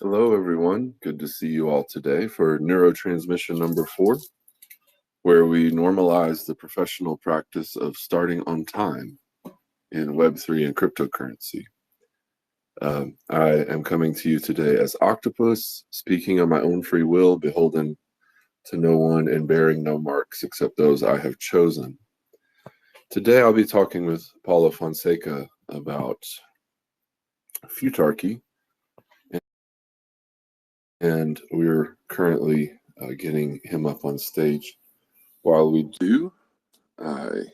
Hello, everyone. Good to see you all today for Neurotransmission number 4, where we normalize the professional practice of starting on time in Web3 and cryptocurrency. I am coming to you today as Octopus, speaking of my own free will, beholden to no one and bearing no marks except those I have chosen. Today I'll be talking with Paulo Fonseca about Futarchy, and we're currently getting him up on stage. While we do, I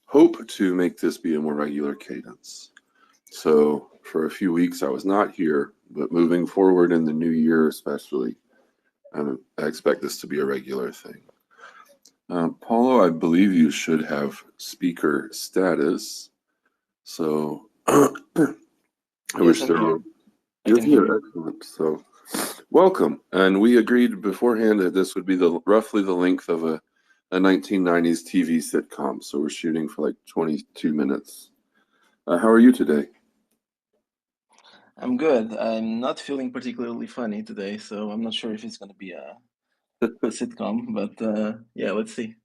hope to make this be a more regular cadence. So for a few weeks I was not here, but moving forward in the new year especially, I expect this to be a regular thing. Paulo, I believe you should have speaker status. So I wish there were. You're here, excellent. So welcome. And we agreed beforehand that this would be roughly the length of a 1990s TV sitcom. So we're shooting for like 22 minutes. How are you today? I'm good. I'm not feeling particularly funny today, so I'm not sure if it's going to be a sitcom, but yeah, let's see.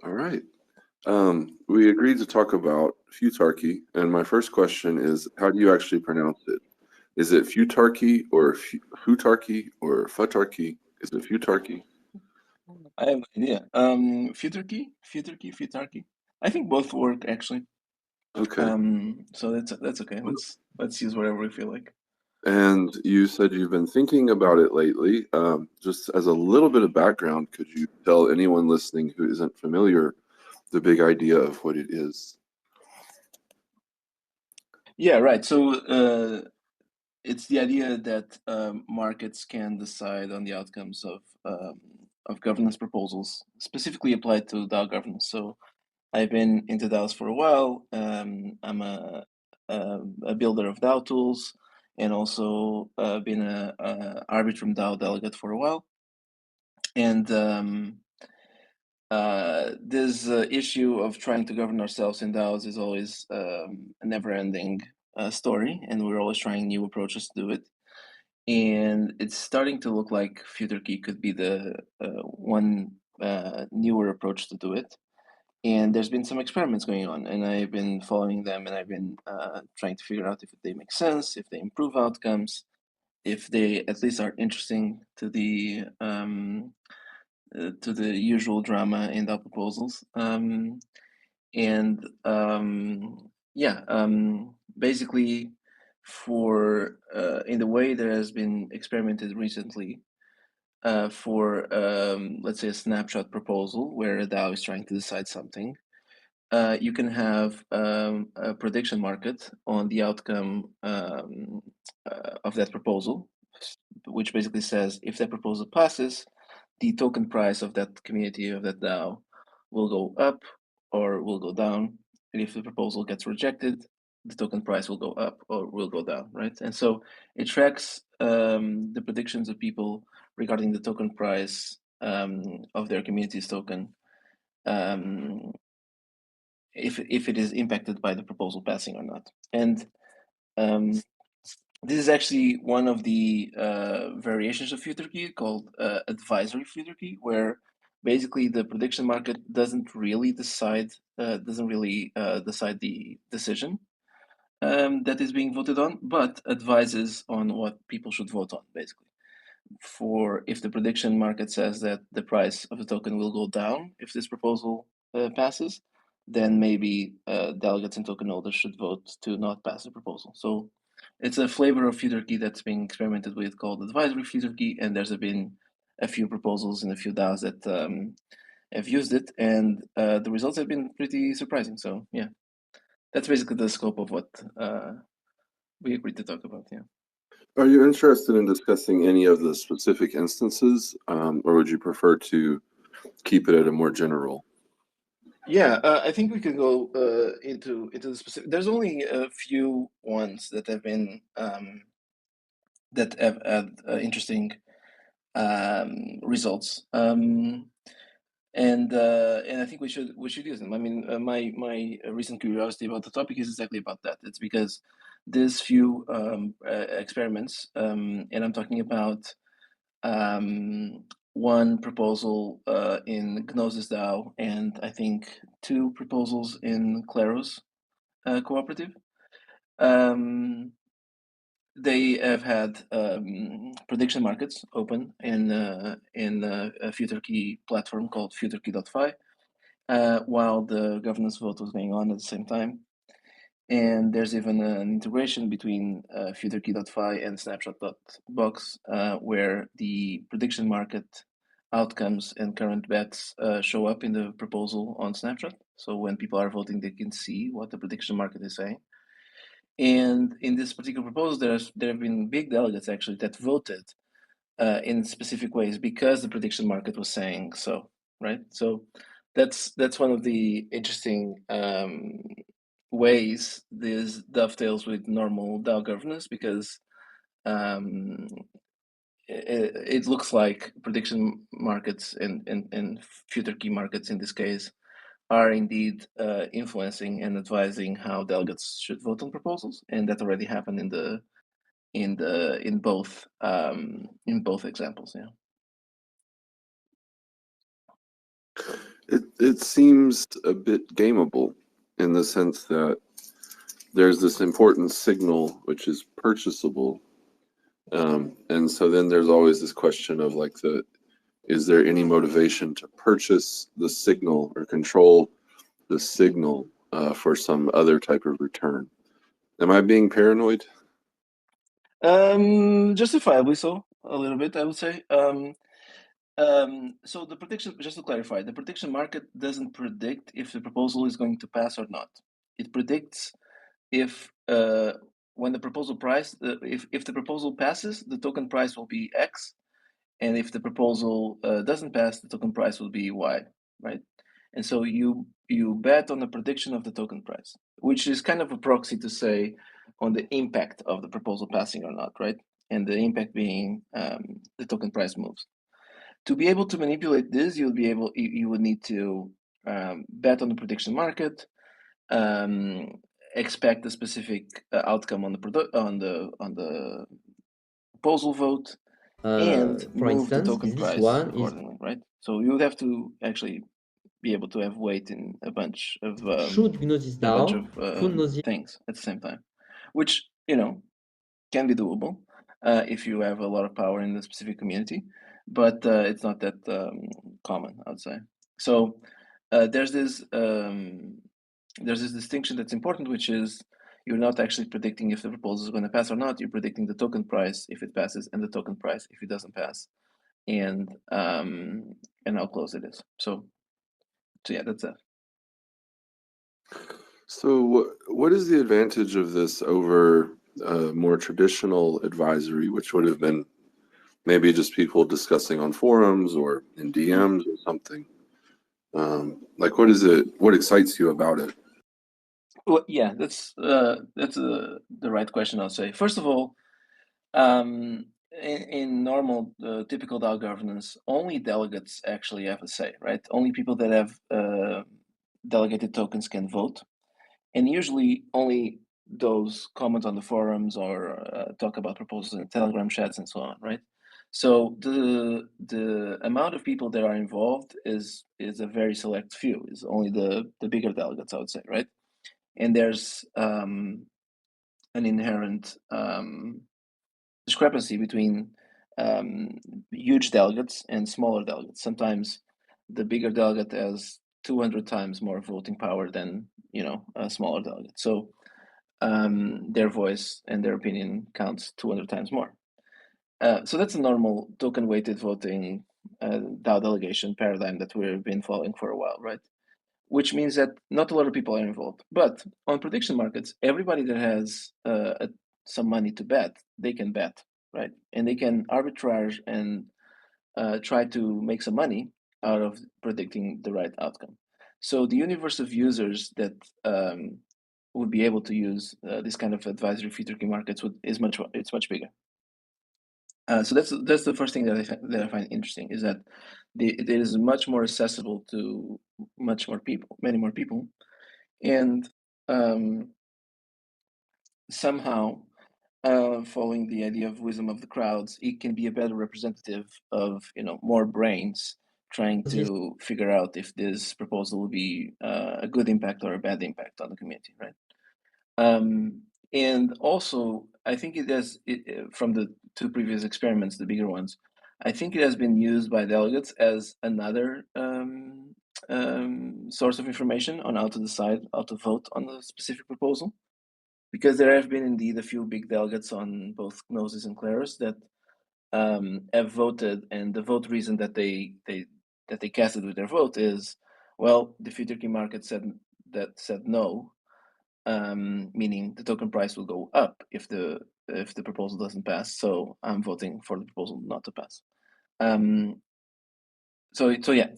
All right. We agreed to talk about Futarchy, and my first question is, how do you actually pronounce it? Is it Futarchy or Futarchy or Futarchy? Is it Futarchy? I have no idea. Futarchy. I think both work actually. Okay. So that's okay. Let's use whatever we feel like. And you said you've been thinking about it lately. Just as a little bit of background, could you tell anyone listening who isn't familiar the big idea of what it is? Yeah, right. So it's the idea that markets can decide on the outcomes of governance proposals, specifically applied to DAO governance. So I've been into DAOs for a while. I'm a builder of DAO tools, and also been a Arbitrum DAO delegate for a while. And this issue of trying to govern ourselves in DAOs is always a never-ending story, and we're always trying new approaches to do it. And it's starting to look like Futarchy could be the one newer approach to do it. And there's been some experiments going on, and I've been following them, and I've been trying to figure out if they make sense, if they improve outcomes, if they at least are interesting to the usual drama in the proposals. Basically, for in the way there has been experimented recently for let's say a snapshot proposal where a DAO is trying to decide something. You can have a prediction market on the outcome of that proposal, which basically says if that proposal passes, the token price of that community of that DAO will go up or will go down. And if the proposal gets rejected, the token price will go up or will go down, right? And so it tracks the predictions of people regarding the token price of their community's token um, if it is impacted by the proposal passing or not. And um, this is actually one of the variations of Futarchy called advisory Futarchy, where basically the prediction market doesn't really decide the decision that is being voted on, but advises on what people should vote on, basically. For if the prediction market says that the price of the token will go down if this proposal passes, then maybe delegates and token holders should vote to not pass the proposal. So it's a flavor of Futarchy that's being experimented with called advisory Futarchy, and there's been a few proposals and a few DAOs that have used it, and the results have been pretty surprising. So yeah, that's basically the scope of what we agreed to talk about. Yeah. Are you interested in discussing any of the specific instances, or would you prefer to keep it at a more general? Yeah, I think we could go into the specific. There's only a few ones that have been that have had interesting results, and I think we should use them. I mean, my recent curiosity about the topic is exactly about that. It's because these few experiments, and I'm talking about one proposal in Gnosis DAO, and I think two proposals in Claros cooperative. They have had prediction markets open in a Futarchy platform called Futarchy.fi, while the governance vote was going on at the same time. And there's even an integration between Futarchy.fi and Snapshot.box, where the prediction market outcomes and current bets show up in the proposal on Snapshot. So when people are voting, they can see what the prediction market is saying. And in this particular proposal, there have been big delegates actually that voted in specific ways because the prediction market was saying so, right? So that's one of the interesting ways this dovetails with normal DAO governance, because it looks like prediction markets and future key markets in this case are indeed influencing and advising how delegates should vote on proposals, and that already happened in both examples. Yeah. It seems a bit gameable in the sense that there's this important signal which is purchasable, and so then there's always this question of like is there any motivation to purchase the signal or control the signal for some other type of return? Am I being paranoid? Justifiably so, a little bit, I would say. So the prediction, just to clarify, the prediction market doesn't predict if the proposal is going to pass or not. It predicts if when the proposal price, if the proposal passes, the token price will be X, and if the proposal doesn't pass, the token price will be Y, right? And so you bet on the prediction of the token price, which is kind of a proxy to say on the impact of the proposal passing or not, right? And the impact being the token price moves. To be able to manipulate this, you would need to bet on the prediction market, expect a specific outcome on the proposal vote, and For move the instance, token this price one is accordingly, right? So you would have to actually be able to have weight in a bunch of should Gnosis DAO full Gnosis things at the same time, which can be doable if you have a lot of power in the specific community, but it's not that common, I would say. So there's this distinction that's important, which is you're not actually predicting if the proposal is going to pass or not. You're predicting the token price if it passes and the token price if it doesn't pass, and how close it is. So yeah, that's it. So what is the advantage of this over more traditional advisory, which would have been maybe just people discussing on forums or in DMs or something? Like, what is it? What excites you about it? Well, yeah, that's the right question, I'll say. First of all, in normal, typical DAO governance, only delegates actually have a say, right? Only people that have delegated tokens can vote, and usually only those comment on the forums or talk about proposals in Telegram chats and so on, right? So the amount of people that are involved is a very select few. Is only the bigger delegates, I would say, right? And there's an inherent discrepancy between huge delegates and smaller delegates. Sometimes the bigger delegate has 200 times more voting power than a smaller delegate. So their voice and their opinion counts 200 times more. So that's a normal token-weighted voting DAO delegation paradigm that we've been following for a while, right? Which means that not a lot of people are involved. But on prediction markets, everybody that has some money to bet, they can bet, right? And they can arbitrage and try to make some money out of predicting the right outcome. So the universe of users that would be able to use this kind of advisory Futarchy markets it's much bigger. So that's the first thing that I find interesting, is that it is much more accessible to many more people, and somehow, following the idea of wisdom of the crowds, it can be a better representative of more brains trying to figure out if this proposal will be a good impact or a bad impact on the community, right? And also, I think from the two previous experiments, the bigger ones, I think it has been used by delegates as another source of information on how to decide, how to vote on the specific proposal. Because there have been indeed a few big delegates on both Gnosis and Clerus that have voted, and the vote reason that they casted with their vote is, well, the Futarchy market said no, meaning the token price will go up if the proposal doesn't pass. So I'm voting for the proposal not to pass. So yeah,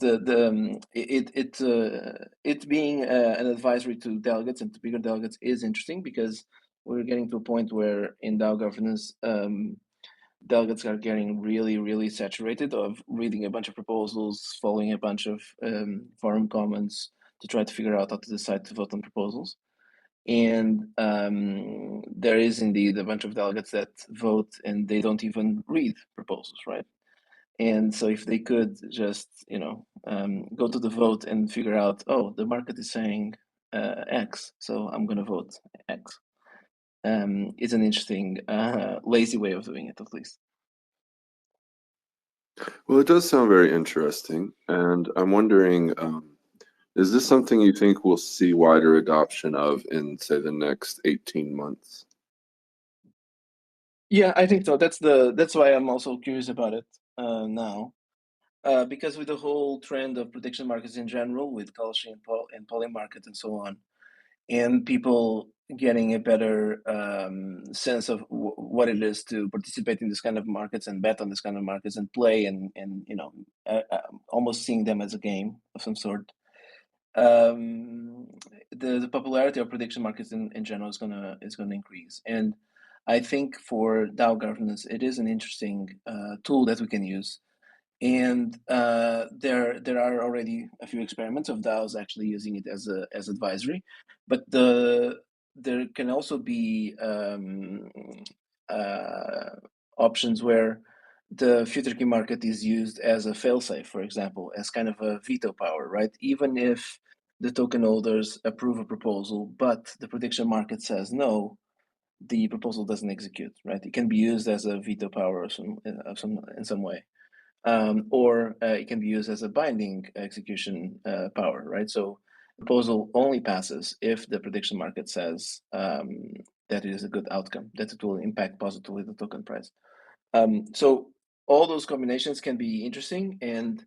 it being an advisory to delegates and to bigger delegates is interesting, because we're getting to a point where in DAO governance, delegates are getting really, really saturated of reading a bunch of proposals, following a bunch of forum comments to try to figure out how to decide to vote on proposals. And there is indeed a bunch of delegates that vote and they don't even read proposals, right? And so if they could just, go to the vote and figure out, oh, the market is saying X, so I'm going to vote X. It's an interesting, lazy way of doing it, at least. Well, it does sound very interesting. And I'm wondering, is this something you think we'll see wider adoption of in, say, the next 18 months? Yeah, I think so. That's why I'm also curious about it now. Because with the whole trend of prediction markets in general, with Kalshi and Poly market and so on, and people getting a better sense of what it is to participate in this kind of markets and bet on this kind of markets and play and almost seeing them as a game of some sort. The popularity of prediction markets in general is gonna increase, and I think for DAO governance, it is an interesting tool that we can use. And there are already a few experiments of DAOs actually using it as advisory, but there can also be options where the Futarchy market is used as a failsafe, for example, as kind of a veto power, right? Even if the token holders approve a proposal, but the prediction market says no, the proposal doesn't execute, right? It can be used as a veto power in some way. Or it can be used as a binding execution power, right? So the proposal only passes if the prediction market says that it is a good outcome, that it will impact positively the token price. So all those combinations can be interesting, and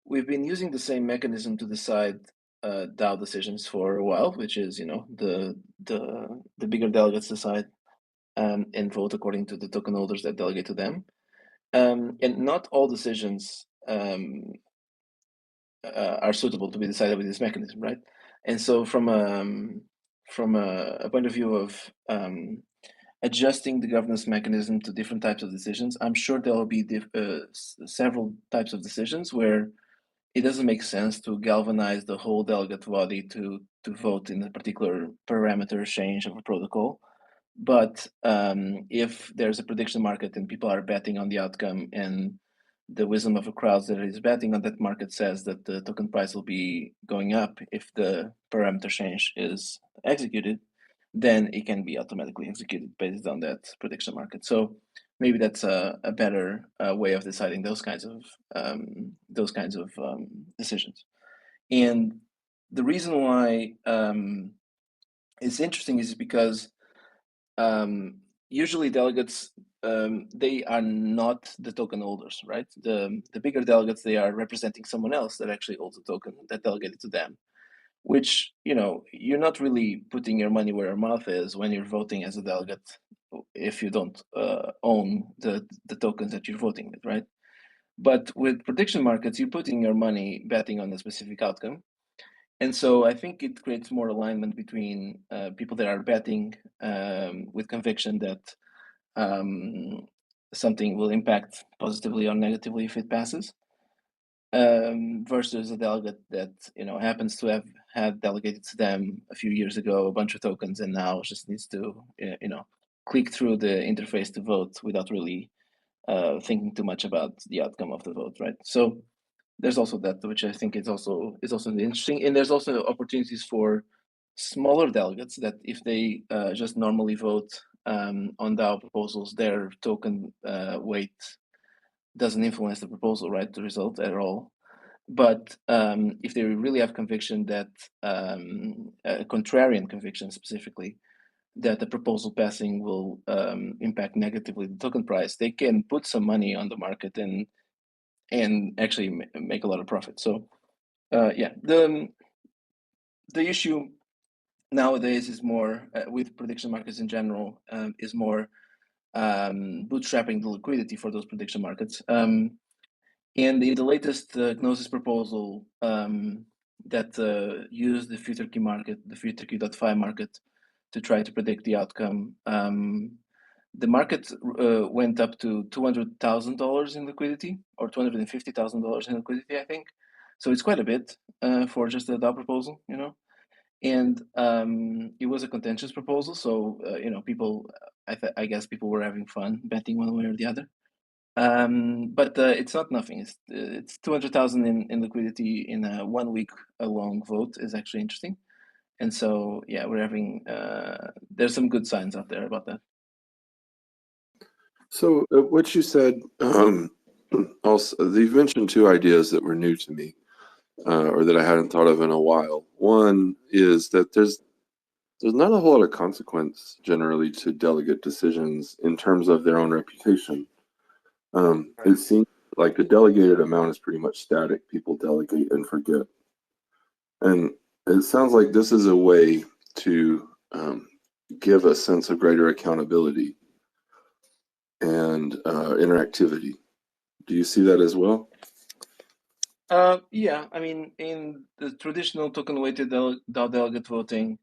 we've been using the same mechanism to decide DAO decisions for a while, which is the bigger delegates decide and vote according to the token holders that delegate to them. And not all decisions are suitable to be decided with this mechanism, right? And so from a point of view of adjusting the governance mechanism to different types of decisions, I'm sure there will be several types of decisions where it doesn't make sense to galvanize the whole delegate body to vote in a particular parameter change of a protocol. But if there's a prediction market and people are betting on the outcome, and the wisdom of a crowd that is betting on that market says that the token price will be going up if the parameter change is executed, then it can be automatically executed based on that prediction market. So maybe that's a better way of deciding those kinds of decisions. And the reason why it's interesting is because usually delegates, they are not the token holders, right? The bigger delegates, they are representing someone else that actually holds a token that delegated to them, which, you're not really putting your money where your mouth is when you're voting as a delegate if you don't own the tokens that you're voting with, right? But with prediction markets, you're putting your money betting on a specific outcome. And so I think it creates more alignment between people that are betting with conviction that something will impact positively or negatively if it passes, versus a delegate that happens to have had delegated to them a few years ago a bunch of tokens, and now just needs to click through the interface to vote without really thinking too much about the outcome of the vote, right? So there's also that, which I think is also interesting, and there's also opportunities for smaller delegates that if they just normally vote on DAO proposals, their token weight doesn't influence the proposal, right? The result at all. But if they really have conviction that contrarian conviction specifically, that the proposal passing will impact negatively the token price, they can put some money on the market and actually make a lot of profit. So yeah, the issue nowadays is more with prediction markets in general, is more bootstrapping the liquidity for those prediction markets. And in the latest Gnosis proposal that used the Futarchy market, the Futarchy.fi market, to try to predict the outcome, the market went up to $200,000 in liquidity, or $250,000 in liquidity, I think. So it's quite a bit for just a DAO proposal, you know. And it was a contentious proposal, so you know, people, I guess people were having fun betting one way or the other. But it's not nothing. It's 200,000 in liquidity in a 1 week long vote is actually interesting. And so yeah, we're having there's some good signs out there about that. So what you said, also you've mentioned two ideas that were new to me, or that I hadn't thought of in a while. One is that there's not a whole lot of consequence generally to delegate decisions in terms of their own reputation. It seems like the delegated amount is pretty much static. People delegate and forget. And it sounds like this is a way to give a sense of greater accountability and interactivity. Do you see that as well? Yeah, I mean, in the traditional token-weighted DAO delegate voting,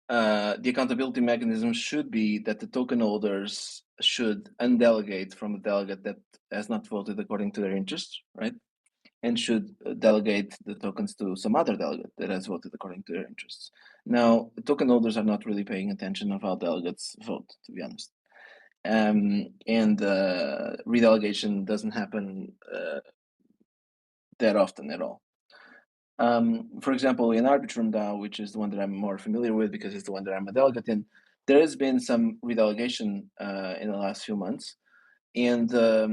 the accountability mechanism should be that the token holders should undelegate from a delegate that has not voted according to their interests, right? And should delegate the tokens to some other delegate that has voted according to their interests. Now, the token holders are not really paying attention of how delegates vote, to be honest. And redelegation doesn't happen that often at all. For example, in Arbitrum DAO, which is the one that I'm more familiar with because it's the one that I'm a delegate in, there has been some redelegation in the last few months. And I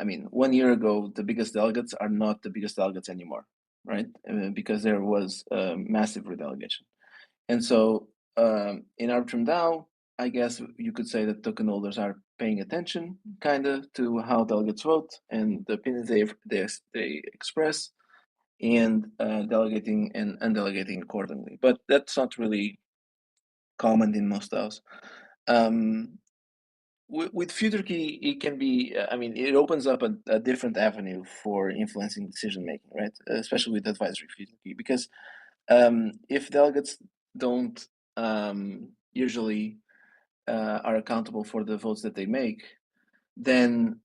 mean, 1 year ago, the biggest delegates are not the biggest delegates anymore, right? Because there was massive redelegation. And so in Arbitrum DAO, I guess you could say that token holders are paying attention, kind of, to how delegates vote and the opinions they express, and delegating and undelegating accordingly. But that's not really common in most DAOs. With Futarchy, it can be, I mean, it opens up a different avenue for influencing decision making, right? Especially with advisory Futarchy, because if delegates don't usually are accountable for the votes that they make, then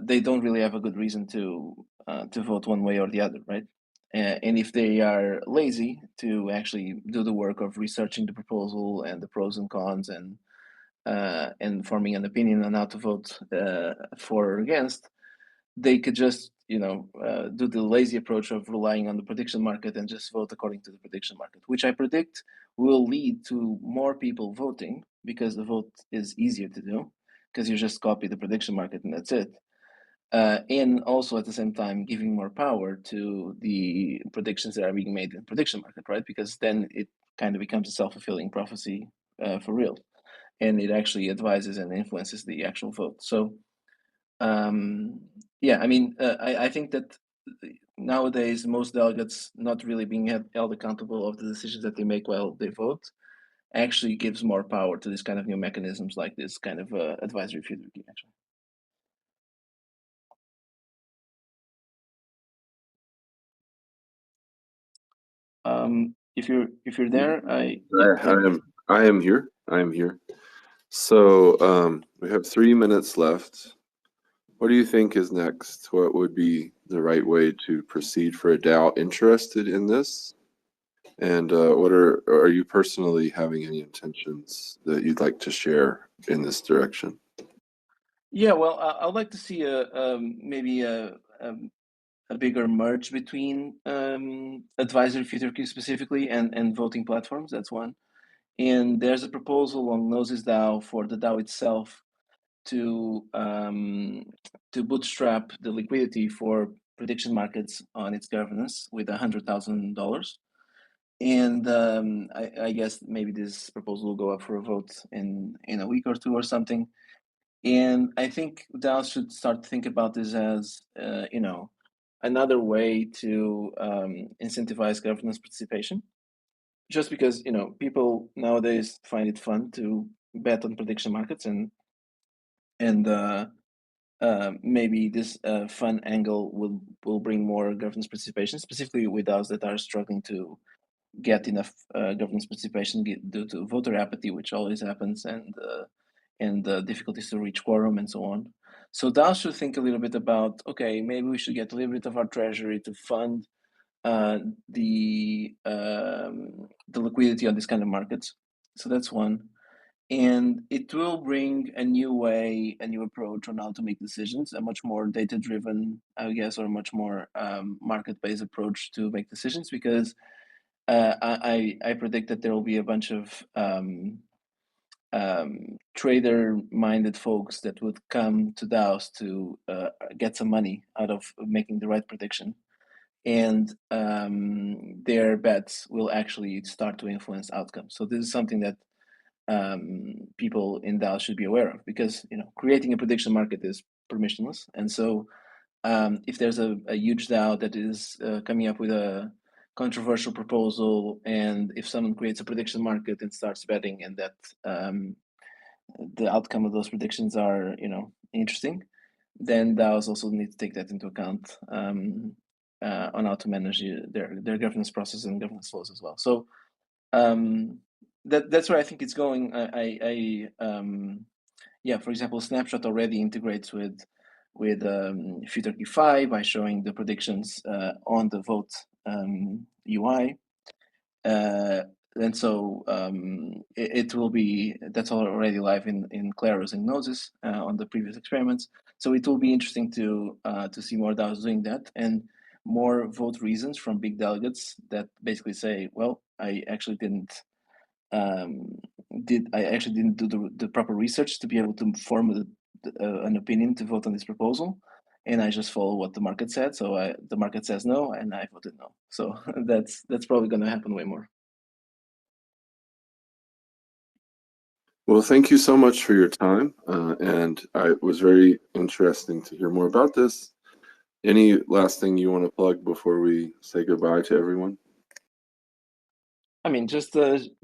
they don't really have a good reason to vote one way or the other, right? And if they are lazy to actually do the work of researching the proposal and the pros and cons and forming an opinion on how to vote for or against, they could just, you know, do the lazy approach of relying on the prediction market and just vote according to the prediction market, which I predict will lead to more people voting because the vote is easier to do because you just copy the prediction market and that's it. And also at the same time giving more power to the predictions that are being made in the prediction market, right? Because then it kind of becomes a self-fulfilling prophecy for real. And it actually advises and influences the actual vote. So yeah, I mean, I think that nowadays most delegates not really being held accountable of the decisions that they make while they vote actually gives more power to this kind of new mechanisms like this kind of advisory Futarchy, actually. If you're there, I am here. I am here. So we have 3 minutes left. What do you think is next? What would be the right way to proceed for a DAO interested in this? And are you personally having any intentions that you'd like to share in this direction? Yeah, well, I'd like to see maybe a bigger merge between advisory Futarchy specifically and voting platforms. That's one. And there's a proposal on Gnosis DAO for the DAO itself to bootstrap the liquidity for prediction markets on its governance with $100,000. And I guess maybe this proposal will go up for a vote in a week or two or something. And I think DAOs should start to think about this as another way to incentivize governance participation. Just because people nowadays find it fun to bet on prediction markets, and maybe this fun angle will bring more governance participation, specifically with DAOs that are struggling to get enough governance participation due to voter apathy, which always happens, and difficulties to reach quorum and so on. So DAOs should think a little bit about, okay, maybe we should get a little bit of our treasury to fund the liquidity on these kind of markets. So that's one. And it will bring a new way, a new approach on how to make decisions, a much more data-driven, I guess, or a much more market-based approach to make decisions, because I predict that there will be a bunch of trader-minded folks that would come to DAOs to get some money out of making the right prediction, and their bets will actually start to influence outcomes. So this is something that people in DAOs should be aware of, because creating a prediction market is permissionless, and so if there's a huge DAO that is coming up with a controversial proposal, and if someone creates a prediction market and starts betting, and that the outcome of those predictions are interesting, then DAOs also need to take that into account on how to manage their governance process and governance flows as well. So that's where I think it's going. For example, Snapshot already integrates with Futarchy 5 by showing the predictions on the vote UI. And so it will be, that's already live in Claros and Gnosis on the previous experiments. So it will be interesting to see more DAOs doing that, and more vote reasons from big delegates that basically say, well, I actually didn't do the proper research to be able to form an opinion to vote on this proposal, and I just follow what the market said. So the market says no, and I voted no. So that's probably going to happen way more. Well, thank you so much for your time, and it was very interesting to hear more about this. Any last thing you want to plug before we say goodbye to everyone? I mean, just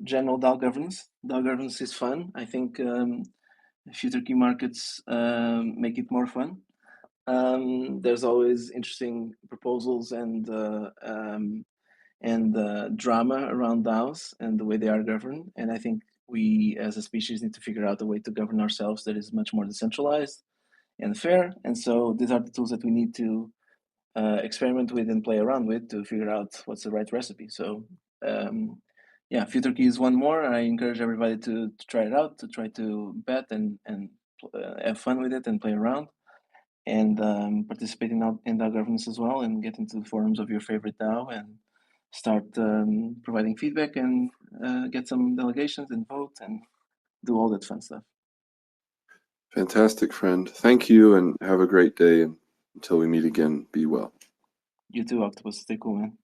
general DAO governance. DAO governance is fun. I think Futarchy markets make it more fun. There's always interesting proposals and drama around DAOs and the way they are governed. And I think we as a species need to figure out a way to govern ourselves that is much more decentralized and fair. And so these are the tools that we need to experiment with and play around with to figure out what's the right recipe. So Futarchy is one more. I encourage everybody to try it out, to try to bet and have fun with it and play around, and participate in DAO governance as well, and get into the forums of your favorite DAO and start providing feedback and get some delegations and vote and do all that fun stuff. Fantastic, friend. Thank you, and have a great day. And until we meet again, be well. You too, Octopus. Stay cool, man.